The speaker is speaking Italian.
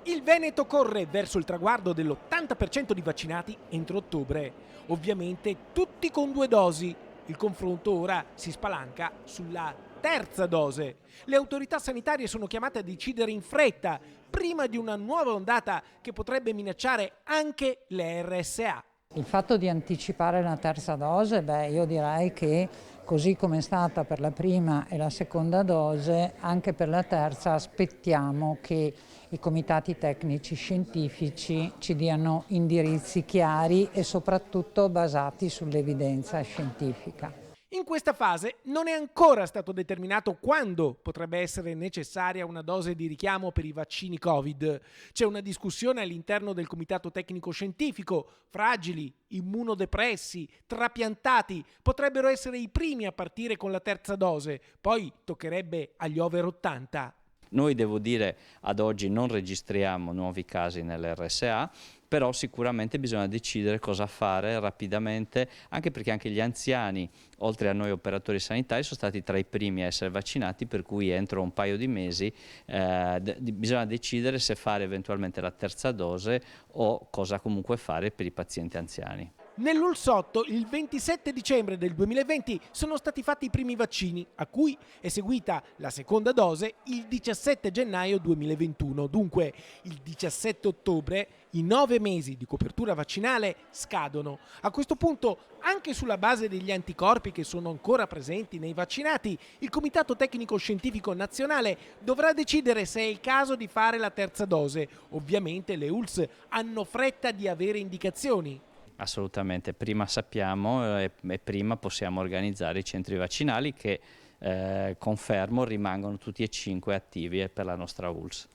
Il Veneto corre verso il traguardo dell'80% di vaccinati entro ottobre, ovviamente tutti con 2 dosi. Il confronto ora si spalanca sulla terza dose. Le autorità sanitarie sono chiamate a decidere in fretta, prima di una nuova ondata che potrebbe minacciare anche le RSA. Il fatto di anticipare la terza dose, io direi che così come è stata per la prima e la seconda dose, anche per la terza aspettiamo che i comitati tecnici scientifici ci diano indirizzi chiari e soprattutto basati sull'evidenza scientifica. In questa fase non è ancora stato determinato quando potrebbe essere necessaria una dose di richiamo per i vaccini Covid. C'è una discussione all'interno del Comitato Tecnico Scientifico. Fragili, immunodepressi, trapiantati potrebbero essere i primi a partire con la terza dose, poi toccherebbe agli over 80. Noi, devo dire, ad oggi non registriamo nuovi casi nell'RSA, però sicuramente bisogna decidere cosa fare rapidamente, anche perché anche gli anziani, oltre a noi operatori sanitari, sono stati tra i primi a essere vaccinati, per cui entro un paio di mesi bisogna decidere se fare eventualmente la terza dose o cosa comunque fare per i pazienti anziani. Nell'Ulsotto il 27 dicembre del 2020 sono stati fatti i primi vaccini, a cui è seguita la seconda dose il 17 gennaio 2021. Dunque il 17 ottobre i 9 mesi di copertura vaccinale scadono. A questo punto, anche sulla base degli anticorpi che sono ancora presenti nei vaccinati, il Comitato Tecnico Scientifico Nazionale dovrà decidere se è il caso di fare la terza dose. Ovviamente le ULS hanno fretta di avere indicazioni. Assolutamente, prima sappiamo e prima possiamo organizzare i centri vaccinali che, confermo, rimangono tutti e 5 attivi per la nostra ULS.